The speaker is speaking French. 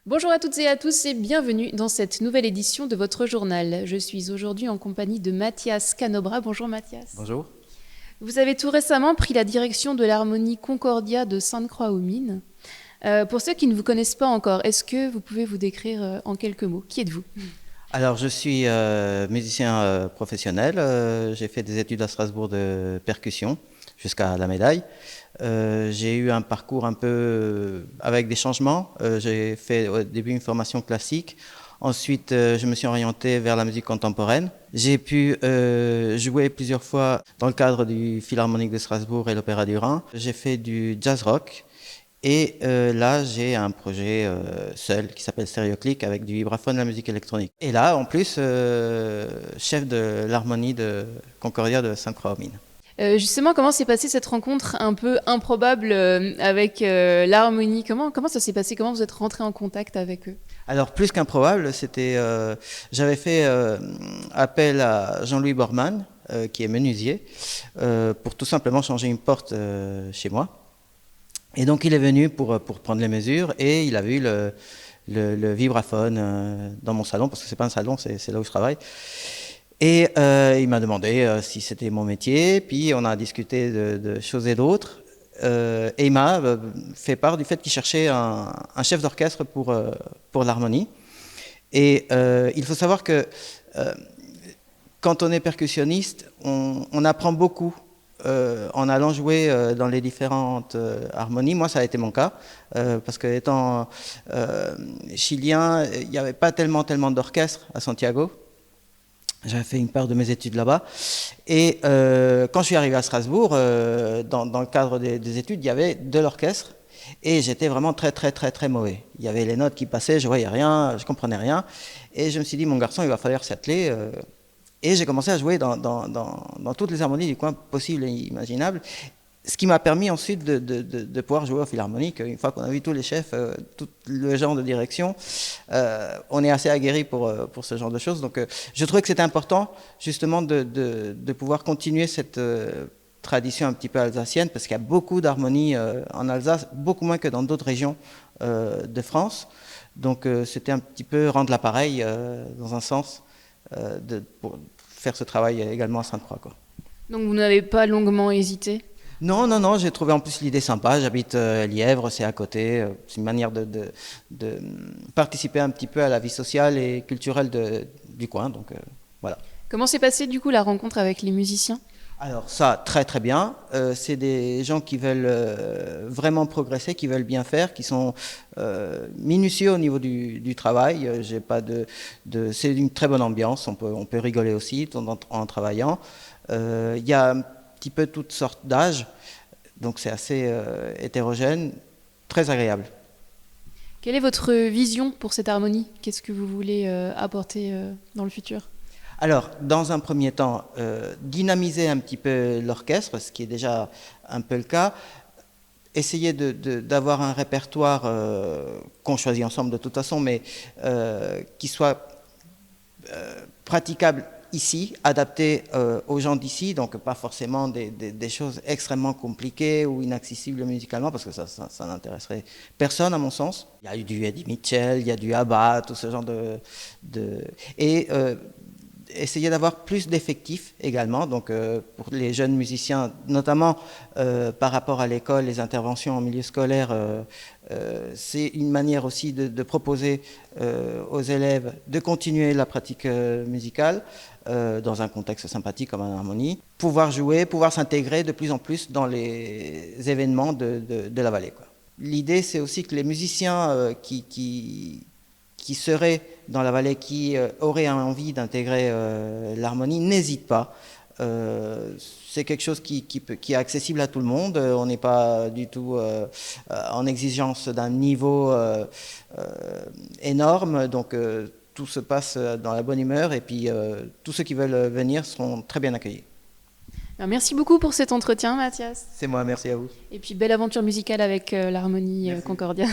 Bonjour à toutes et à tous et bienvenue dans cette nouvelle édition de votre journal. Je suis aujourd'hui en compagnie de Mathias Canobra. Bonjour Mathias. Bonjour. Vous avez tout récemment pris la direction de l'harmonie Concordia de Sainte-Croix-aux-Mines. Pour ceux qui ne vous connaissent pas encore, est-ce que vous pouvez vous décrire en quelques mots? Qui êtes-vous? Alors, je suis musicien professionnel. J'ai fait des études à Strasbourg de percussion jusqu'à la médaille. J'ai eu un parcours un peu avec des changements. J'ai fait au début une formation classique. Ensuite, je me suis orienté vers la musique contemporaine. J'ai pu jouer plusieurs fois dans le cadre du Philharmonique de Strasbourg et l'Opéra du Rhin. J'ai fait du jazz rock. Et là, j'ai un projet seul qui s'appelle Stereoclick avec du vibraphone et la musique électronique. Et là, en plus, chef de l'harmonie de Concordia de Sainte-Croix-aux-Mines. Justement, comment s'est passée cette rencontre un peu improbable avec l'harmonie? Comment ça s'est passé? Comment vous êtes rentré en contact avec eux? Alors, plus qu'improbable, j'avais fait appel à Jean-Louis Bormann, qui est menuisier, pour tout simplement changer une porte chez moi. Et donc il est venu pour prendre les mesures et il a vu le vibraphone dans mon salon, parce que c'est pas un salon, c'est là où je travaille. Et il m'a demandé si c'était mon métier, puis on a discuté de choses et d'autres. Et il m'a fait part du fait qu'il cherchait un chef d'orchestre pour l'harmonie. Et il faut savoir que euh, quand on est percussionniste, on apprend beaucoup en allant jouer dans les différentes harmonies. Moi, ça a été mon cas, parce que étant chilien, il n'y avait pas tellement d'orchestres à Santiago. J'avais fait une part de mes études là-bas. Et quand je suis arrivé à Strasbourg, dans le cadre des études, il y avait de l'orchestre. Et j'étais vraiment très mauvais. Il y avait les notes qui passaient, je voyais rien, je comprenais rien. Et je me suis dit, mon garçon, il va falloir s'atteler. Et j'ai commencé à jouer dans toutes les harmonies du coin possibles et imaginables. Ce qui m'a permis ensuite de pouvoir jouer au Philharmonique. Une fois qu'on a vu tous les chefs, tout le genre de direction, on est assez aguerri pour ce genre de choses. Donc je trouvais que c'était important justement de pouvoir continuer cette tradition un petit peu alsacienne, parce qu'il y a beaucoup d'harmonies en Alsace, beaucoup moins que dans d'autres régions de France. Donc c'était un petit peu rendre l'appareil dans un sens, pour faire ce travail également à Sainte-Croix, quoi. Donc vous n'avez pas longuement hésité? Non, j'ai trouvé en plus l'idée sympa. J'habite Lièvre, c'est à côté. C'est une manière de participer un petit peu à la vie sociale et culturelle du coin. Donc voilà. Comment s'est passée du coup la rencontre avec les musiciens? Alors ça, très bien. C'est des gens qui veulent vraiment progresser, qui veulent bien faire, qui sont minutieux au niveau du travail. J'ai pas c'est une très bonne ambiance. On peut rigoler aussi en travaillant. Il y a un petit peu toutes sortes d'âges, donc c'est assez hétérogène, très agréable. Quelle est votre vision pour cette harmonie? Qu'est-ce que vous voulez apporter dans le futur? Alors, dans un premier temps, dynamiser un petit peu l'orchestre, ce qui est déjà un peu le cas. Essayer d'avoir un répertoire qu'on choisit ensemble de toute façon, mais qui soit praticable ici, adapté aux gens d'ici, donc pas forcément des choses extrêmement compliquées ou inaccessibles musicalement, parce que ça n'intéresserait personne à mon sens. Il y a eu du Eddie Mitchell, il y a du ABBA, tout ce genre et essayer d'avoir plus d'effectifs également, donc pour les jeunes musiciens, notamment par rapport à l'école, les interventions en milieu scolaire, c'est une manière aussi de proposer aux élèves de continuer la pratique musicale dans un contexte sympathique comme un harmonie, pouvoir jouer, pouvoir s'intégrer de plus en plus dans les événements de la vallée, quoi. L'idée, c'est aussi que les musiciens qui seraient dans la vallée, qui auraient envie d'intégrer l'harmonie, n'hésitent pas. C'est quelque chose qui est accessible à tout le monde. On n'est pas du tout en exigence d'un niveau énorme, donc tout se passe dans la bonne humeur, et puis tous ceux qui veulent venir seront très bien accueillis. Alors, merci beaucoup pour cet entretien, Mathias. C'est moi, merci à vous. Et puis belle aventure musicale avec l'harmonie Merci. Concordia.